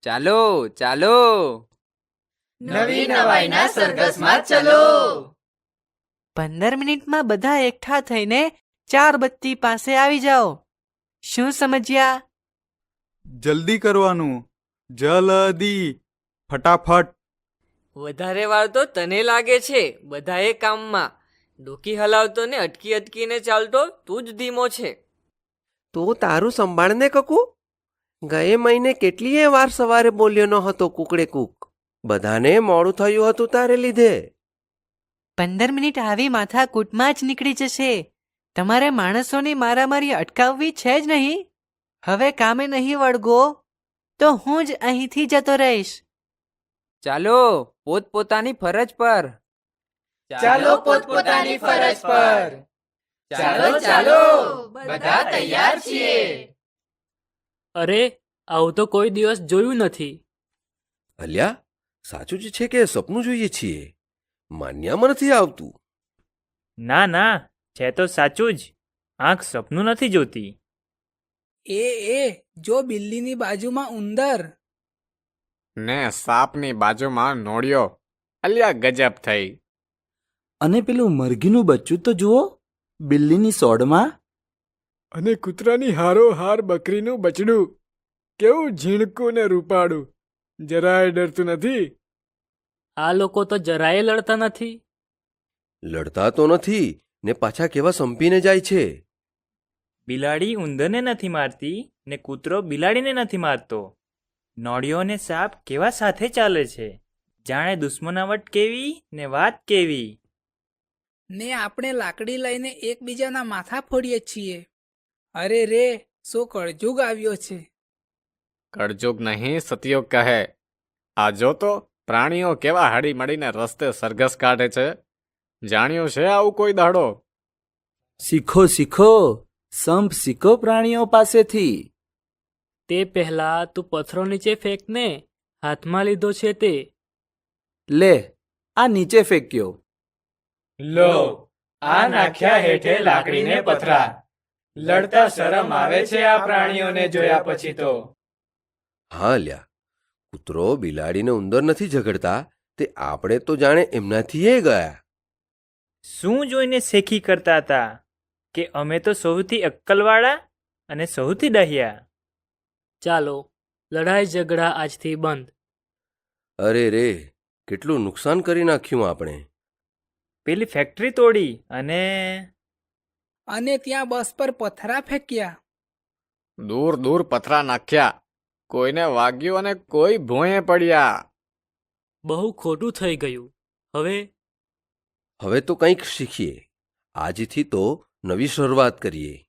ચાલો ચાલો, નવી નવાઈના સરઘસમાં ચલો. 15 મિનિટમાં બધા એકઠા થઈને 4 બત્તી પાસે આવી જાઓ. શું સમજ્યા? જલ્દી કરવાનું, જલ્દી, ફટાફટ. વધારે વાર તો તને લાગે છે બધાએ કામમાં. ડોકી હલાવતો ને અટકી અટકીને ચાલતો તું જ ધીમો છે. તો તારું સંભાળને કકુ. ગયે મહિને કેટલીય વાર સવારે બોલ્યો ન હતો કુકડે કૂક. બધાને મોડું થયું હતું તારે લીધે. 15 મિનિટ આવી માથાકૂટમાં જ નીકળી જશે. તમારે માણસોની મારામારી અટકાવવી છે જ નહીં. હવે કામે નહીં વળગો તો હું જ અહીંથી જતો રહીશ. ચાલો પોતપોતાની ફરજ પર. ચાલો પોતપોતાની ફરજ પર. ચાલો ચાલો, બધા તૈયાર છીએ. અરે, આવું તો કોઈ દિવસ જોયું નથી. અલ્યા, સાચું જ છે કે સપનું જોઈએ છીએ? માન્યામાં નથી આવતું. ના ના, છે તો સાચું જ. આંખ સપનું નથી જોતી. એ જો બિલ્લીની બાજુમાં ઉંદર. ને સાપની બાજુમાં નોળિયો. અલ્યા ગજબ થઈ. અને પેલું મરઘીનું બચ્ચું તો જુઓ, બિલ્લીની સોડમાં. અને કૂતરાની હારોહાર બકરીનું બચડું. કેવું ઝીણકું ને રૂપાળું. જરાય ડરતું નથી. આ લોકો તો જરાય લડતા નથી. લડતા તો નથી ને પાછા કેવા સંપીને જાય છે. બિલાડી ઉંદરને નથી મારતી ને કૂતરો બિલાડીને નથી મારતો. નોળિયો ને સાપ કેવા સાથે ચાલે છે. જાણે દુશ્મનાવટ કેવી ને વાત કેવી. ને આપણે લાકડી લઈને એકબીજાના માથા ફોડીએ છીએ. અરે રે, શું કળજુગ આવ્યો છે. કળજુગ નહીં, સતયુગ કહે. આ જો તો પ્રાણીઓ કેવા હળી મળીને રસ્તે સરઘસ કાઢે છે. જાણ્યું છે આવું કોઈ દાડો? શીખો શીખો, સંપ શીખો પ્રાણીઓ પાસેથી. તે પહેલા તું પથ્થરો નીચે ફેંકને. હાથમાં લીધો છે તે. લે, આ નીચે ફેંક્યો. લો, આ નાખ્યા હેઠે લાકડીને પથરા. લડતા શરમ આવે છે આ પ્રાણીઓને જોયા પછી તો. હા અલ્યા, કૂતરો બિલાડીને ઉંદર નથી ઝઘડતા, તે આપણે તો જાણે એમનાથી એ ગયા. શું જોઈને શેખી કરતા હતા કે અમે તો સૌથી અક્કલવાળા અને સૌથી ડહ્યા. ચાલો, લડાઈ ઝઘડા આજથી બંધ. અરે રે, કેટલું નુકસાન કરી નાખ્યું આપણે. પેલી ફેક્ટરી તોડી અને ત્યાં બસ પર પથરા ફેંક્યા. દૂર દૂર પથરા નાખ્યા. કોઈને વાગ્યું અને કોઈ ભોંયે પડ્યા. બહુ ખોટું થઈ ગયું. હવે તો કંઈક શીખીએ. આજથી તો નવી શરૂઆત કરીએ.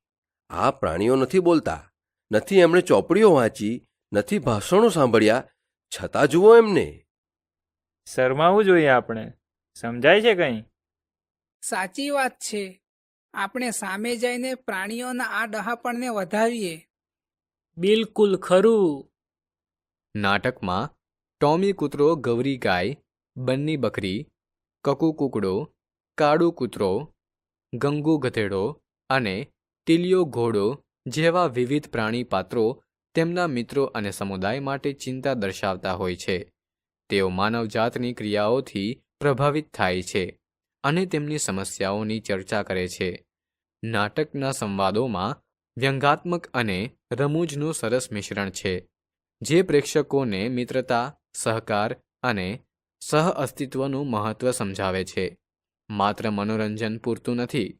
આ પ્રાણીઓ નથી બોલતા, નથી એમણે ચોપડીઓ વાંચી, નથી ભાષણો સાંભળ્યા, છતાં જુઓ એમને. શરમાવું જોઈએ આપણે. સમજાય છે કંઈ? સાચી વાત છે. આપણે સામે જઈને પ્રાણીઓના આ ડહાપણને વધાવીએ. બિલકુલ ખરું. નાટકમાં ટોમી કૂતરો, ગૌરી ગાય, બન્ની બકરી, કકુ કૂકડો, કાળુ કૂતરો, ગંગુ ગધેડો અને ટીલિયો ઘોડો જેવા વિવિધ પ્રાણી પાત્રો તેમના મિત્રો અને સમુદાય માટે ચિંતા દર્શાવતા હોય છે. તેઓ માનવજાતની ક્રિયાઓથી પ્રભાવિત થાય છે અને તેમની સમસ્યાઓની ચર્ચા કરે છે. નાટકના સંવાદોમાં વ્યંગાત્મક અને રમૂજનું સરસ મિશ્રણ છે, જે પ્રેક્ષકોને મિત્રતા, સહકાર અને સહઅસ્તિત્વનું મહત્ત્વ સમજાવે છે. માત્ર મનોરંજન પૂરતું નથી,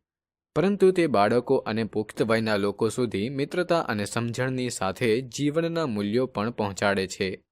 પરંતુ તે બાળકો અને પુખ્ત વયના લોકો સુધી મિત્રતા અને સમજણની સાથે જીવનના મૂલ્યો પણ પહોંચાડે છે.